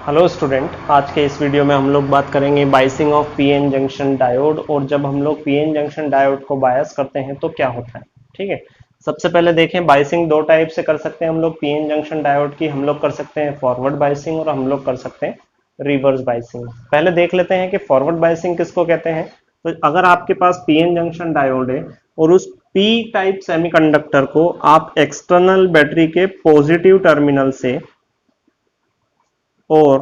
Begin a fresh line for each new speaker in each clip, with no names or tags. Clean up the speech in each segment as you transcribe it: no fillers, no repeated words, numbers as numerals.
Hello student, आज के इस वीडियो में हम लोग बात करेंगे biasing of PN junction diode. और जब हम लोग पीएन जंक्शन डायोड को बायस करते हैं तो क्या होता है। ठीक है, सबसे पहले देखें बायसिंग दो टाइप से कर सकते हैं हम लोग पीएन जंक्शन डायोड की। हम लोग कर सकते हैं फॉरवर्ड बायसिंग और हम लोग कर सकते हैं रिवर्स बायसिंग। पहले देख लेते हैं कि फॉरवर्ड बायसिंग किसको कहते हैं। तो अगर आपके पास पीएन जंक्शन डायोड है और उस पी टाइप सेमीकंडक्टर को आप एक्सटर्नल बैटरी के पॉजिटिव टर्मिनल से और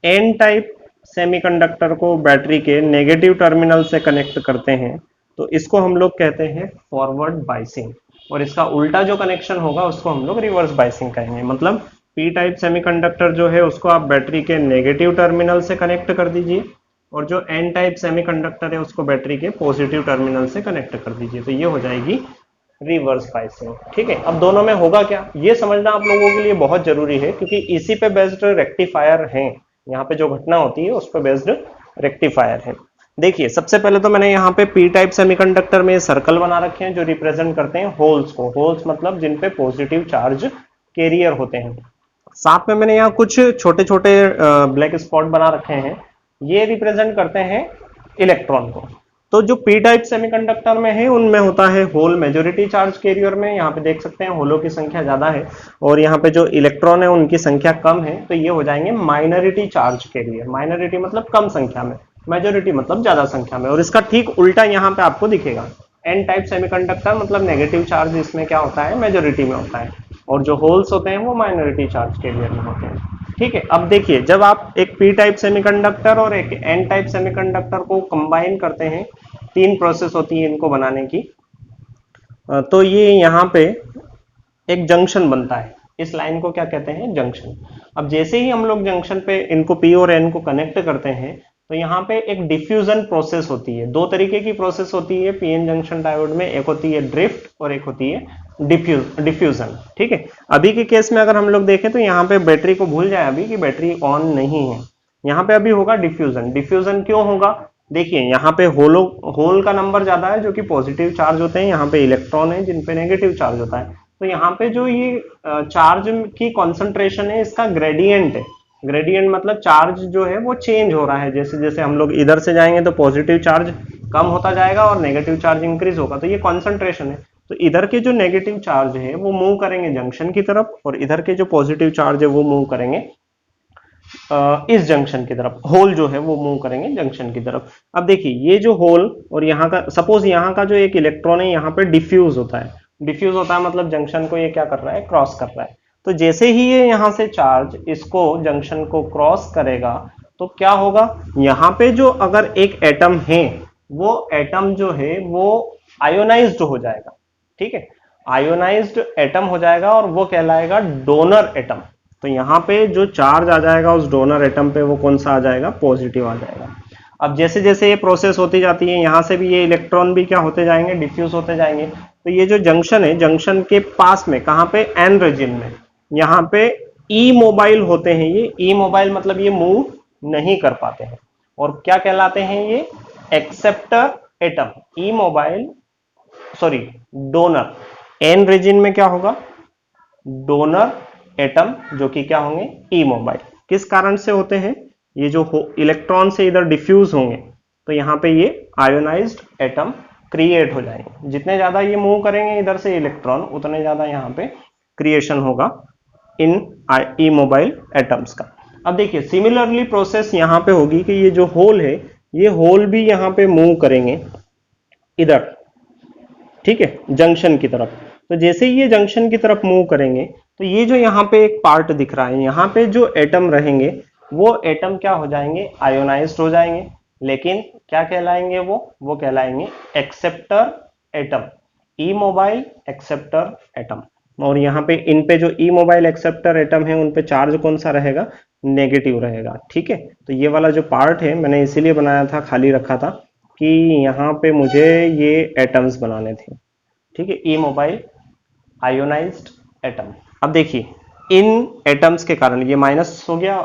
एन टाइप सेमीकंडक्टर को बैटरी के नेगेटिव टर्मिनल से कनेक्ट करते हैं तो इसको हम लोग कहते हैं फॉरवर्ड बायसिंग। और इसका उल्टा जो कनेक्शन होगा उसको हम लोग रिवर्स बायसिंग कहेंगे। मतलब पी टाइप सेमीकंडक्टर जो है उसको आप बैटरी के नेगेटिव टर्मिनल से कनेक्ट कर दीजिए और जो एन टाइप सेमीकंडक्टर है उसको बैटरी के पॉजिटिव टर्मिनल से कनेक्ट कर दीजिए, तो ये हो जाएगी रिवर्स बायसिंग। ठीक है, अब दोनों में होगा क्या ये समझना आप लोगों के लिए बहुत जरूरी है, क्योंकि इसी पे बेस्ड रेक्टिफायर है। यहाँ पे जो घटना होती है उस पर बेस्ड रेक्टिफायर है। देखिए, सबसे पहले तो मैंने यहाँ पे पी टाइप सेमीकंडक्टर में सर्कल बना रखे हैं जो रिप्रेजेंट करते हैं होल्स को। होल्स मतलब जिन पे पॉजिटिव चार्ज कैरियर होते हैं। साथ में मैंने यहाँ कुछ छोटे छोटे ब्लैक स्पॉट बना रखे हैं, ये रिप्रेजेंट करते हैं इलेक्ट्रॉन को। तो जो पी टाइप सेमीकंडक्टर में है उनमें होता है होल मेजोरिटी चार्ज कैरियर में। यहाँ पे देख सकते हैं होलों की संख्या ज्यादा है और यहाँ पे जो इलेक्ट्रॉन है उनकी संख्या कम है, तो ये हो जाएंगे माइनॉरिटी चार्ज कैरियर। माइनॉरिटी मतलब कम संख्या में, मेजोरिटी मतलब ज्यादा संख्या में। और इसका ठीक उल्टा यहाँ पे आपको दिखेगा। एन टाइप सेमीकंडक्टर मतलब नेगेटिव चार्ज इसमें क्या होता है, मेजोरिटी में होता है, और जो होल्स होते हैं वो माइनॉरिटी चार्ज कैरियर में होते हैं। ठीक है, अब देखिए, जब आप एक पी टाइप सेमीकंडक्टर और एक एन टाइप सेमीकंडक्टर को कंबाइन करते हैं, तीन प्रोसेस होती है इनको बनाने की, तो ये यहाँ पे एक जंक्शन बनता है। इस लाइन को क्या कहते हैं, जंक्शन। अब जैसे ही हम लोग जंक्शन पे इनको पी और एन को कनेक्ट करते हैं तो यहाँ पे एक डिफ्यूजन प्रोसेस होती है। दो तरीके की प्रोसेस होती है पीएन जंक्शन डायोड में, एक होती है ड्रिफ्ट और एक होती है डिफ्यूजन। ठीक है, अभी के केस में अगर हम लोग देखें तो यहाँ पे बैटरी को भूल जाए अभी कि बैटरी ऑन नहीं है। यहाँ पे अभी होगा डिफ्यूजन। डिफ्यूजन क्यों होगा, देखिए यहाँ पे होल का नंबर ज्यादा है जो कि पॉजिटिव चार्ज होते हैं, यहाँ पे इलेक्ट्रॉन है जिन पे नेगेटिव चार्ज होता है। तो यहाँ पे जो ये चार्ज की कॉन्सेंट्रेशन है इसका ग्रेडियंट है। ग्रेडियंट मतलब चार्ज जो है वो चेंज हो रहा है। जैसे जैसे हम लोग इधर से जाएंगे तो पॉजिटिव चार्ज कम होता जाएगा और नेगेटिव चार्ज इंक्रीज होगा, तो ये कॉन्सेंट्रेशन है। तो इधर के जो नेगेटिव चार्ज है वो मूव करेंगे जंक्शन की तरफ और इधर के जो पॉजिटिव चार्ज है वो मूव करेंगे इस जंक्शन की तरफ। होल जो है वो मूव करेंगे जंक्शन की तरफ। अब देखिए, ये जो होल और यहाँ का, सपोज यहाँ का जो एक इलेक्ट्रॉन है यहाँ पे डिफ्यूज होता है। डिफ्यूज होता है मतलब जंक्शन को ये क्या कर रहा है, क्रॉस कर रहा है। तो जैसे ही ये यहाँ से चार्ज इसको जंक्शन को क्रॉस करेगा तो क्या होगा, यहाँ पे जो अगर एक एटम है वो एटम जो है वो आयोनाइज्ड हो जाएगा। ठीक है, आयोनाइज्ड एटम हो जाएगा और वो कहलाएगा डोनर एटम। तो यहाँ पे जो चार्ज आ जाएगा उस डोनर एटम पे वो कौन सा आ जाएगा, पॉजिटिव आ जाएगा। अब जैसे जैसे ये प्रोसेस होती जाती है यहाँ से भी ये इलेक्ट्रॉन भी क्या होते जाएंगे, डिफ्यूज होते जाएंगे। तो ये जो जंक्शन है, जंक्शन के पास में कहाँ पे, एन रीजन में, यहाँ पे ई मोबाइल होते हैं। ये ई मोबाइल मतलब ये मूव नहीं कर पाते हैं और क्या कहलाते हैं ये, एक्सेप्टर एटम। ई mobile, sorry, donor. N region में क्या होगा, डोनर एटम, जो कि क्या होंगे, ई मोबाइल। किस कारण से होते हैं, ये जो इलेक्ट्रॉन से इधर डिफ्यूज होंगे तो यहाँ पे ये आयोनाइज्ड एटम क्रिएट हो जाएंगे। जितने ज्यादा ये मूव करेंगे इधर से इलेक्ट्रॉन उतने ज्यादा यहाँ पे क्रिएशन होगा इन ई मोबाइल एटम्स का। अब देखिए, सिमिलरली प्रोसेस यहाँ पे होगी कि ये जो होल है ये होल भी यहाँ पे मूव करेंगे इधर, ठीक है, जंक्शन की तरफ। तो जैसे ही ये जंक्शन की तरफ मूव करेंगे तो ये जो यहाँ पे एक पार्ट दिख रहा है, यहाँ पे जो एटम रहेंगे वो एटम क्या हो जाएंगे, आयोनाइज्ड हो जाएंगे। लेकिन क्या कहलाएंगे वो कहलाएंगे एक्सेप्टर एटम। ई मोबाइल एक्सेप्टर एटम। और यहाँ पे इन पे जो ई मोबाइल एक्सेप्टर एटम है उन पे चार्ज कौन सा रहेगा, नेगेटिव रहेगा। ठीक है, तो ये वाला जो पार्ट है मैंने इसीलिए बनाया था, खाली रखा था कि यहाँ पे मुझे ये एटम्स बनाने थे। ठीक है, ई मोबाइल आयोनाइज्ड एटम। अब देखिए, इन एटम्स के कारण ये माइनस हो गया,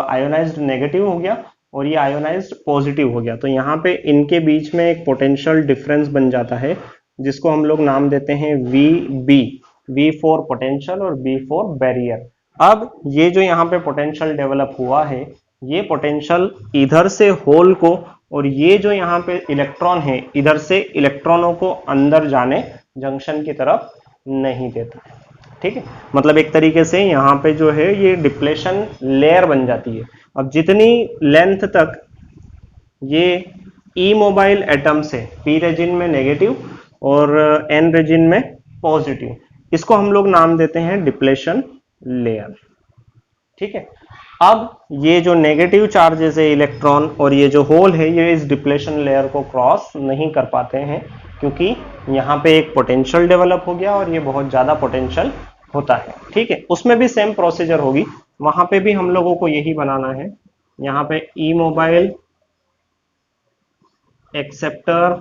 आयोनाइज्ड नेगेटिव हो गया और ये आयोनाइज्ड पॉजिटिव हो गया। तो यहाँ पे इनके बीच में एक पोटेंशियल डिफरेंस बन जाता है जिसको हम लोग नाम देते हैं V B. V for potential और बी फॉर बैरियर। अब ये जो यहाँ पे पोटेंशियल डेवलप हुआ है, ये पोटेंशियल इधर से होल को और ये जो यहाँ पे इलेक्ट्रॉन है इधर से इलेक्ट्रॉनों को अंदर जाने जंक्शन की तरफ नहीं देता है। ठीक है, मतलब एक तरीके से यहाँ पे जो है ये डिप्लेशन लेयर बन जाती है। अब जितनी लेंथ तक ये ई मोबाइल एटम्स है, पी रेजिन में नेगेटिव और एन रेजिन में पॉजिटिव, इसको हम लोग नाम देते हैं डिप्लेशन लेयर। ठीक है, अब ये जो नेगेटिव चार्जेस है इलेक्ट्रॉन और ये जो होल है ये इस डिप्लेशन लेयर को क्रॉस नहीं कर पाते हैं, क्योंकि यहाँ पे एक पोटेंशियल डेवलप हो गया और ये बहुत ज्यादा पोटेंशियल होता है। ठीक है, उसमें भी सेम प्रोसीजर होगी, वहां पे भी हम लोगों को यही बनाना है। यहाँ पे ई मोबाइल एक्सेप्टर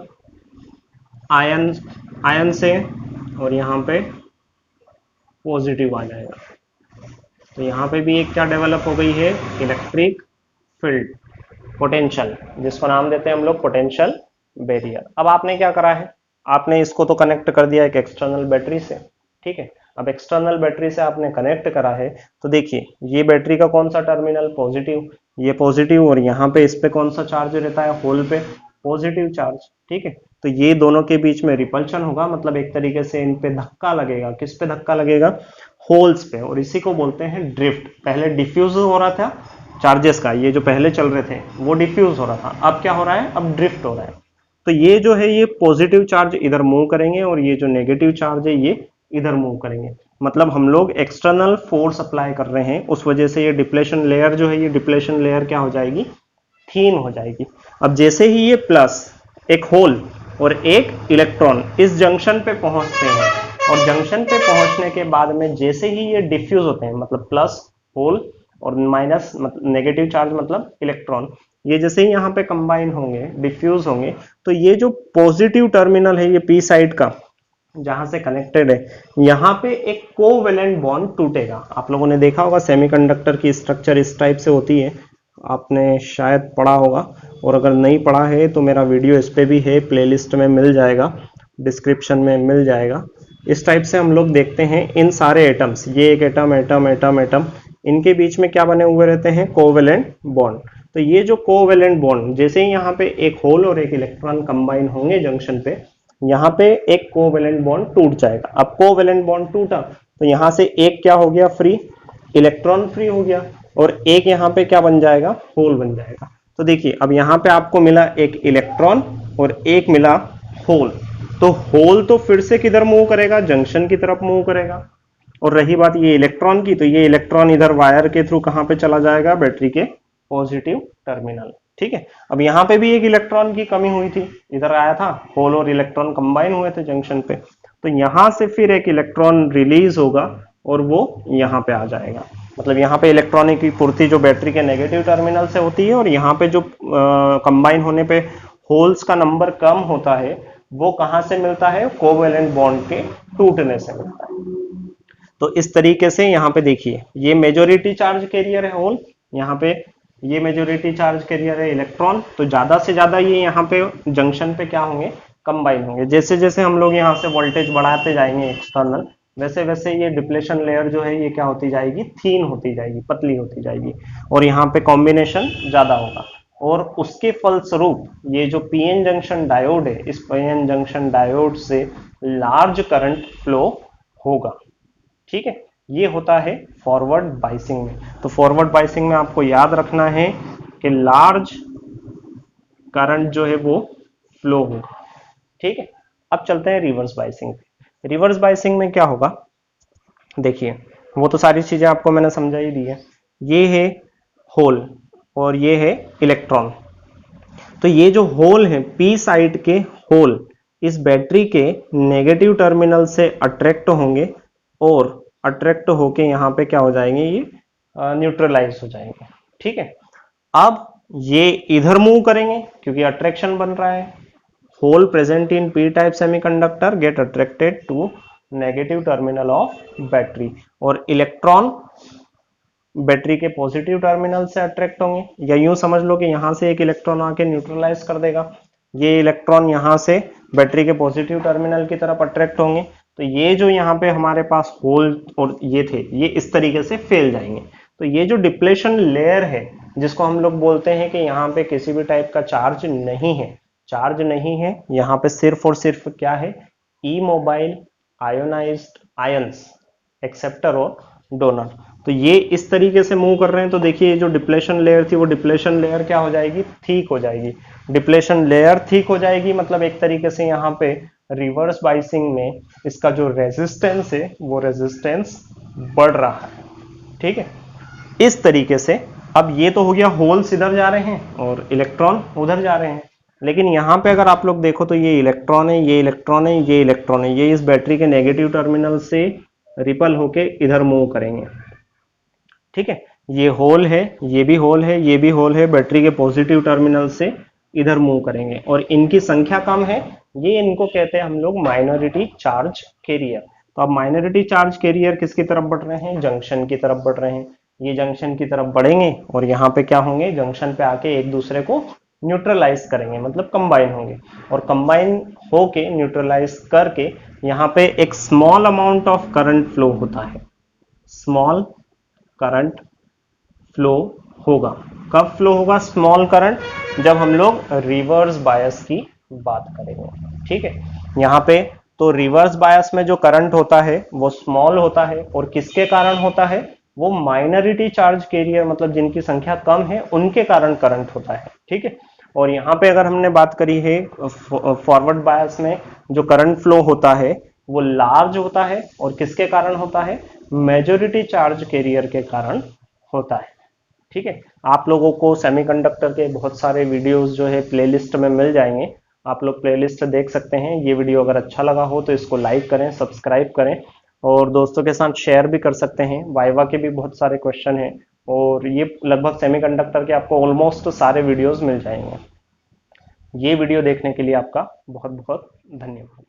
आयन आयन से और यहाँ पे पॉजिटिव आ जाएगा। तो यहाँ पे भी एक क्या डेवलप हो गई है, इलेक्ट्रिक फील्ड पोटेंशियल, जिसको नाम देते हैं हम लोग पोटेंशियल बैरियर। अब आपने क्या करा है, आपने इसको तो कनेक्ट कर दिया एक एक्सटर्नल बैटरी से। ठीक है, अब एक्सटर्नल बैटरी से आपने कनेक्ट करा है, तो देखिए ये बैटरी का कौन सा टर्मिनल पॉजिटिव, ये पॉजिटिव, और यहाँ पे इस पे कौन सा चार्ज रहता है, होल पे पॉजिटिव चार्ज। ठीक है, तो ये दोनों के बीच में रिपल्शन होगा, मतलब एक तरीके से इन पे धक्का लगेगा। किस पे धक्का लगेगा, होल्स पे, और इसी को बोलते हैं ड्रिफ्ट। पहले डिफ्यूज हो रहा था चार्जेस का, ये जो पहले चल रहे थे वो डिफ्यूज हो रहा था, अब क्या हो रहा है, अब ड्रिफ्ट हो रहा है। तो ये जो है ये पॉजिटिव चार्ज इधर मूव करेंगे और ये जो नेगेटिव चार्ज है ये इधर मूव करेंगे। मतलब हम लोग एक्सटर्नल फोर्स अप्लाई कर रहे हैं, उस वजह से ये डिप्लेशन लेयर जो है, ये डिप्लेशन लेयर क्या हो जाएगी, थीन हो जाएगी। अब जैसे ही ये प्लस एक होल और एक इलेक्ट्रॉन इस जंक्शन पे पहुंचते हैं, और जंक्शन पे पहुंचने के बाद में जैसे ही ये डिफ्यूज होते हैं, मतलब प्लस होल और माइनस नेगेटिव चार्ज मतलब इलेक्ट्रॉन, ये जैसे ही यहाँ पे कंबाइन होंगे, डिफ्यूज होंगे, तो ये जो पॉजिटिव टर्मिनल है ये पी साइड का जहां से कनेक्टेड है, यहाँ पे एक कोवेलेंट बॉन्ड टूटेगा। आप लोगों ने देखा होगा सेमीकंडक्टर की स्ट्रक्चर इस टाइप से होती है, आपने शायद पढ़ा होगा, और अगर नहीं पढ़ा है तो मेरा वीडियो इस पे भी है, प्लेलिस्ट में मिल जाएगा, डिस्क्रिप्शन में मिल जाएगा। इस टाइप से हम लोग देखते हैं इन सारे एटम्स, ये एक एटम एटम एटम एटम, इनके बीच में क्या बने हुए रहते हैं, कोवेलेंट बॉन्ड। तो ये जो कोवेलेंट बॉन्ड, जैसे ही यहाँ पे एक होल और एक इलेक्ट्रॉन कंबाइन होंगे जंक्शन पे, यहाँ पे एक कोवेलेंट बॉन्ड टूट जाएगा। अब कोवेलेंट बॉन्ड टूटा तो यहाँ से एक क्या हो गया, फ्री इलेक्ट्रॉन फ्री हो गया, और एक यहाँ पे क्या बन जाएगा, होल बन जाएगा। तो देखिए अब यहाँ पे आपको मिला एक इलेक्ट्रॉन और एक मिला होल, तो होल तो फिर से किधर मूव करेगा, जंक्शन की तरफ मूव करेगा। और रही बात ये इलेक्ट्रॉन की, तो ये इलेक्ट्रॉन इधर वायर के थ्रू कहाँ पे चला जाएगा, बैटरी के पॉजिटिव टर्मिनल। ठीक है, अब यहाँ पे भी एक इलेक्ट्रॉन की कमी हुई थी, इधर आया था, होल और इलेक्ट्रॉन कंबाइन हुए थे जंक्शन पे, तो यहाँ से फिर एक इलेक्ट्रॉन रिलीज होगा और वो यहाँ पे आ जाएगा। मतलब यहाँ पे इलेक्ट्रॉनिक की पूर्ति जो बैटरी के नेगेटिव टर्मिनल से होती है, और यहाँ पे जो कंबाइन होने पे होल्स का नंबर कम होता है, वो कहाँ से मिलता है, कोवेलेंट बॉन्ड के टूटने से मिलता है। तो इस तरीके से यहाँ पे देखिए ये मेजोरिटी चार्ज कैरियर है होल, यहाँ पे ये मेजोरिटी चार्ज कैरियर है इलेक्ट्रॉन, तो ज्यादा से ज्यादा ये यहाँ पे जंक्शन पे क्या होंगे, कंबाइन होंगे। जैसे जैसे हम लोग यहाँ से वोल्टेज बढ़ाते जाएंगे एक्सटर्नल, वैसे वैसे ये डिप्लेशन लेयर जो है ये क्या होती जाएगी, थीन होती जाएगी, पतली होती जाएगी, और यहाँ पे कॉम्बिनेशन ज्यादा होगा, और उसके फलस्वरूप ये जो पीएन जंक्शन डायोड है, इस पीएन जंक्शन डायोड से लार्ज करंट फ्लो होगा। ठीक है, ये होता है फॉरवर्ड बाइसिंग में। तो फॉरवर्ड बाइसिंग में आपको याद रखना है कि लार्ज करंट जो है वो फ्लो होगा। ठीक है, अब चलते हैं रिवर्स बाइसिंग पे। रिवर्स बाइसिंग में क्या होगा, देखिए वो तो सारी चीजें आपको मैंने समझा ही दी है। ये है होल और ये है इलेक्ट्रॉन, तो ये जो होल है, पी साइड के होल इस बैटरी के नेगेटिव टर्मिनल से अट्रैक्ट होंगे, और अट्रैक्ट होके यहाँ पे क्या हो जाएंगे, ये न्यूट्रलाइज हो जाएंगे। ठीक है, अब ये इधर मूव करेंगे क्योंकि अट्रैक्शन बन रहा है, hole present in P type semiconductor get attracted to negative terminal of battery, और इलेक्ट्रॉन बैटरी के पॉजिटिव टर्मिनल से अट्रैक्ट होंगे, या यूं समझ लो कि यहां से एक इलेक्ट्रॉन आके न्यूट्रलाइज कर देगा, ये इलेक्ट्रॉन यहां से बैटरी के पॉजिटिव टर्मिनल की तरफ अट्रैक्ट होंगे, तो ये जो यहाँ पे हमारे पास होल और ये थे, ये इस तरीके से फैल जाएंगे। तो ये जो डिप्लेशन लेयर है, जिसको हम लोग बोलते हैं कि यहाँ पे किसी भी टाइप का चार्ज नहीं है, चार्ज नहीं है यहाँ पे, सिर्फ और सिर्फ क्या है, ई मोबाइल आयोनाइज्ड आयंस, एक्सेप्टर और डोनर। तो ये इस तरीके से मूव कर रहे हैं। तो देखिए जो डिप्लेशन लेयर थी, वो डिप्लेशन लेयर क्या हो जाएगी, ठीक हो जाएगी। डिप्लेशन लेयर ठीक हो जाएगी, मतलब एक तरीके से यहाँ पे रिवर्स बाइसिंग में इसका जो रेजिस्टेंस है, वो रेजिस्टेंस बढ़ रहा है। ठीक है, इस तरीके से। अब ये तो हो गया, होल्स इधर जा रहे हैं और इलेक्ट्रॉन उधर जा रहे हैं। लेकिन यहाँ पे अगर आप लोग देखो तो ये इलेक्ट्रॉन है, ये इलेक्ट्रॉन है, ये इलेक्ट्रॉन है, ये इस बैटरी के नेगेटिव टर्मिनल से रिपल होके इधर मूव करेंगे। ठीक है, ये होल है, ये भी होल है, ये भी होल है, बैटरी के पॉजिटिव टर्मिनल से इधर मूव करेंगे और इनकी संख्या कम है। ये इनको कहते हैं हम लोग माइनॉरिटी चार्ज कैरियर। तो अब माइनॉरिटी चार्ज कैरियर किसकी तरफ बढ़ रहे हैं, जंक्शन की तरफ बढ़ रहे हैं। ये जंक्शन की तरफ बढ़ेंगे और यहाँ पे क्या होंगे, जंक्शन पे आके एक दूसरे को न्यूट्रलाइज करेंगे, मतलब कंबाइन होंगे। और कंबाइन होके न्यूट्रलाइज करके यहाँ पे एक small amount of current flow होता है, स्मॉल करंट फ्लो होगा। कब फ्लो होगा स्मॉल करंट, जब हम लोग रिवर्स बायस की बात करेंगे। ठीक है, यहाँ पे तो रिवर्स बायस में जो करंट होता है वो स्मॉल होता है, और किसके कारण होता है, वो माइनॉरिटी चार्ज कैरियर, मतलब जिनकी संख्या कम है उनके कारण करंट होता है। ठीक है, और यहाँ पे अगर हमने बात करी है फॉरवर्ड बायस में जो करंट फ्लो होता है वो लार्ज होता है, और किसके कारण होता है, मेजॉरिटी चार्ज कैरियर के कारण होता है। ठीक है, आप लोगों को सेमीकंडक्टर के बहुत सारे वीडियोस जो है प्लेलिस्ट में मिल जाएंगे, आप लोग प्लेलिस्ट देख सकते हैं। ये वीडियो अगर अच्छा लगा हो तो इसको लाइक करें, सब्सक्राइब करें, और दोस्तों के साथ शेयर भी कर सकते हैं। वाइवा के भी बहुत सारे क्वेश्चन हैं, और ये लगभग सेमीकंडक्टर के आपको ऑलमोस्ट सारे वीडियोस मिल जाएंगे। ये वीडियो देखने के लिए आपका बहुत बहुत धन्यवाद।